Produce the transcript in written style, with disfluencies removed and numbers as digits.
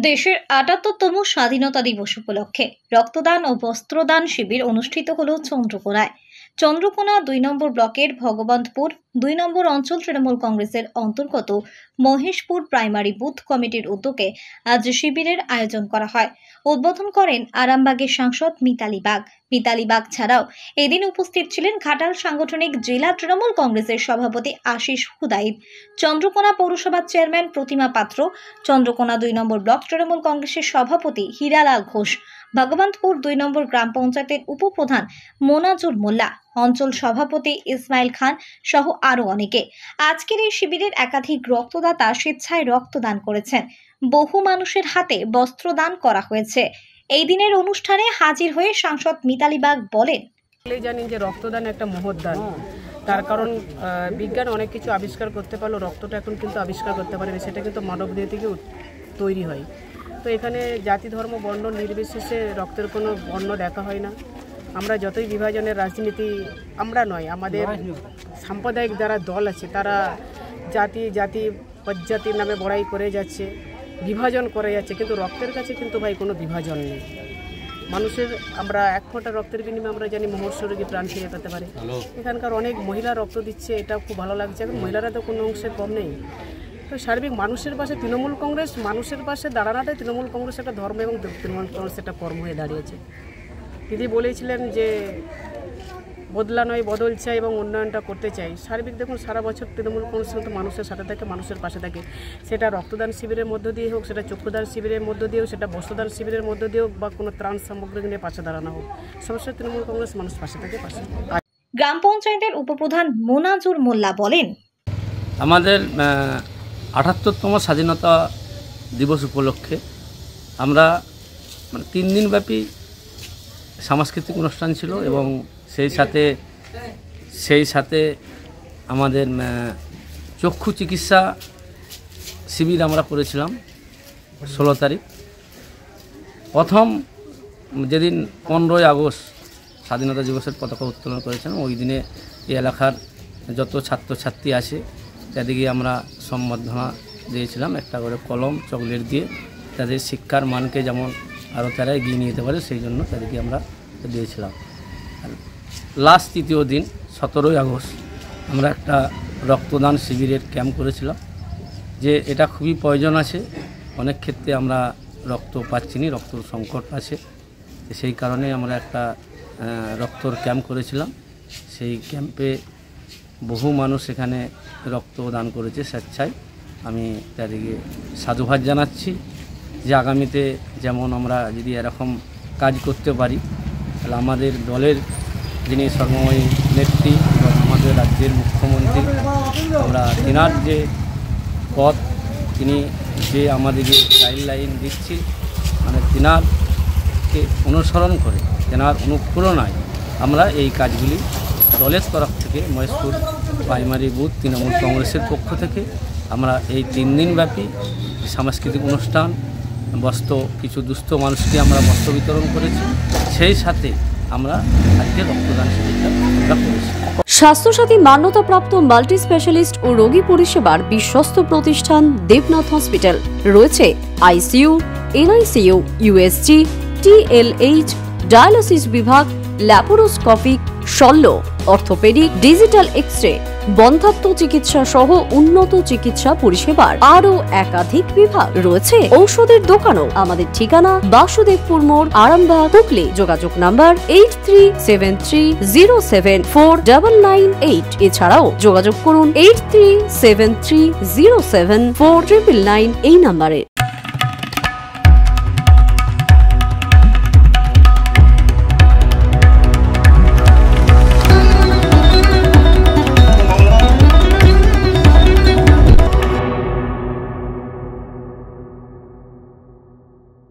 দেশের ৭৮তম স্বাধীনতা দিবস উপলক্ষে রক্তদান ও বস্ত্রদান শিবির অনুষ্ঠিত হল চন্দ্রকোনায়। চন্দ্রকোনা ২ নম্বর ব্লকের ভগবন্তপুর ২ নম্বর অঞ্চল তৃণমূল কংগ্রেসের অন্তর্গত মহেশপুর প্রাইমারি বুথ কমিটির উদ্যোগে আজ শিবিরের আয়োজন করা হয়। উদ্বোধন করেন আরামবাগের সাংসদ মিতালি বাগ ছাড়াও এদিন উপস্থিত ছিলেন ঘাটাল সাংগঠনিক জেলা তৃণমূল কংগ্রেসের সভাপতি আশিস হুদাইদ, চন্দ্রকোনা পৌরসভার চেয়ারম্যান প্রতিমা পাত্র, চন্দ্রকোনা ২ নম্বর ব্লক তৃণমূল কংগ্রেসের সভাপতি হীরালাল ঘোষ, ভগবন্তপুর ২ নম্বর গ্রাম পঞ্চায়েতের উপপ্রধান মোনাজুর মোল্লা, অঞ্চল সভাপতি ইসমাইল খান সহ আরো অনেকে। আজকের এই শিবিরের একাধিক রক্তদাতা স্বেচ্ছায় রক্তদান করেছেন। বহু মানুষের হাতে বস্ত্রদান করা হয়েছে। এই দিনের অনুষ্ঠানে হাজির হয়ে সাংসদ মিতালি বাগ বলেন, জানি যে রক্তদান একটা মহৎ দান। তার কারণ বিজ্ঞান অনেক কিছু আবিষ্কার করতে পারলো, রক্তটা এখন কিন্তু আবিষ্কার করতে পারেনি, সেটা কিন্তু মানবদেহ থেকে তৈরি হয়। তো এখানে জাতি ধর্ম বর্ণ নির্বিশেষে রক্তের কোনো বর্ণ দেখা হয় না। আমরা যতই বিভাজনের রাজনীতি আমরা নয়, আমাদের সাম্প্রদায়িক যারা দল আছে তারা জাতি পজ্জাতির নামে বড়াই করে যাচ্ছে, বিভাজন করে যাচ্ছে, কিন্তু রক্তের কাছে কিন্তু ভাই কোনো বিভাজন নেই। মানুষের আমরা এক ফোঁটা রক্তের বিনিময়ে আমরা জানি মহর্ষরোগী প্রাণ ফিরে পেতে পারে। এখানকার অনেক মহিলা রক্ত দিচ্ছে, এটা খুব ভালো লাগছে। এখন মহিলারা তো কোনো অংশে কম নেই। তো সার্বিক মানুষের পাশে তৃণমূল কংগ্রেস, মানুষের পাশে দাঁড়ানোটাই তৃণমূল কংগ্রেস একটা ধর্ম এবং তৃণমূল কংগ্রেস একটা কর্ম হয়ে দাঁড়িয়েছে। দিদি বলেছিলেন যে বদলা নয় বদল চাই এবং উন্নয়নটা করতে চাই। সার্বিক দেখুন, সারা বছর তৃণমূল কংগ্রেস কিন্তু মানুষের সাথে থাকে, মানুষের পাশে থাকে। সেটা রক্তদান শিবিরের মধ্য দিয়ে হোক, সেটা চক্ষুদান শিবিরের মধ্য দিয়ে হোক, সেটা বস্ত্রদান শিবিরের মধ্য দিয়ে হোক, বা কোনো ত্রাণ সামগ্রী নিয়ে পাশে দাঁড়ানো হোক, সমস্ত তৃণমূল কংগ্রেস মানুষ পাশে থাকে। গ্রাম পঞ্চায়েতের উপপ্রধান মোনাজুর মোল্লা বলেন, আমাদের ৭৮তম স্বাধীনতা দিবস উপলক্ষে আমরা ৩ দিনব্যাপী সাংস্কৃতিক অনুষ্ঠান ছিল এবং সেই সাথে আমাদের চক্ষু চিকিৎসা শিবির আমরা করেছিলাম ১৬ তারিখ। প্রথম যেদিন ১৫ই আগস্ট স্বাধীনতা দিবসের পতাকা উত্তোলন করেছিলাম, ওই দিনে এই এলাকার যত ছাত্রছাত্রী আসে তাদেরকে আমরা সম্বর্ধনা দিয়েছিলাম, একটা করে কলম চকলেট দিয়ে, তাদের শিক্ষার মানকে যেমন আরও তারা এগিয়ে নিয়ে যেতে পারে সেই জন্য তাদেরকে আমরা দিয়েছিলাম। লাস্ট তৃতীয় দিন ১৭ই আগস্ট আমরা একটা রক্তদান শিবিরের ক্যাম্প করেছিলাম, যে এটা খুবই প্রয়োজন আছে। অনেক ক্ষেত্রে আমরা রক্ত পাচ্ছি না, রক্ত সংকট আছে, সেই কারণে আমরা একটা রক্তর ক্যাম্প করেছিলাম। সেই ক্যাম্পে বহু মানুষ এখানে রক্তদান করেছে স্বেচ্ছায়। আমি তাদেরকে সাধুবাদ জানাচ্ছি যে আগামীতে যেমন আমরা যদি এরকম কাজ করতে পারি, তাহলে আমাদের দলের যিনি সর্বময় নেত্রী এবং আমাদের রাজ্যের মুখ্যমন্ত্রী, আমরা তেনার যে পথ, তিনি যে আমাদেরকে গাইডলাইন দিচ্ছি, মানে তেনারকে অনুসরণ করে, তেনার অনুপ্রেরণায় আমরা এই কাজগুলি দলের তরফ থেকে মহেশপুর প্রাইমারি বুথ তৃণমূল কংগ্রেসের পক্ষ থেকে আমরা এই ৩ দিনব্যাপী সাংস্কৃতিক অনুষ্ঠান, কিছু দুস্থ মানুষকে আমরা বস্ত্র বিতরণ করেছি, সেই সাথে আমরা আজকে রক্তদান শিবিরটা করেছি। স্বাস্থ্যসাথী মান্যতাপ্রাপ্ত মাল্টি স্পেশালিস্ট ও রোগী পরিষেবার বিশ্বস্ত প্রতিষ্ঠান দেবনাথ হসপিটাল। রয়েছে ICU, NICU, USG, TLH, dialysis বিভাগ, ল্যাপারোস্কোপিক, শল্য, অর্থোপেডিক, ডিজিটাল এক্স-রে, বন্ধ্যাত্ব চিকিৎসা সহ উন্নত চিকিৎসা পরিষেবার আরও একাধিক বিভাগ রয়েছে। ঔষধের দোকানও। আমাদের ঠিকানা বাসুদেবপুর মোড়, আরামবাগ, হুগলি। যোগাযোগ নাম্বার 8373074998। এছাড়াও যোগাযোগ করুন 8373074999 এই নাম্বারে।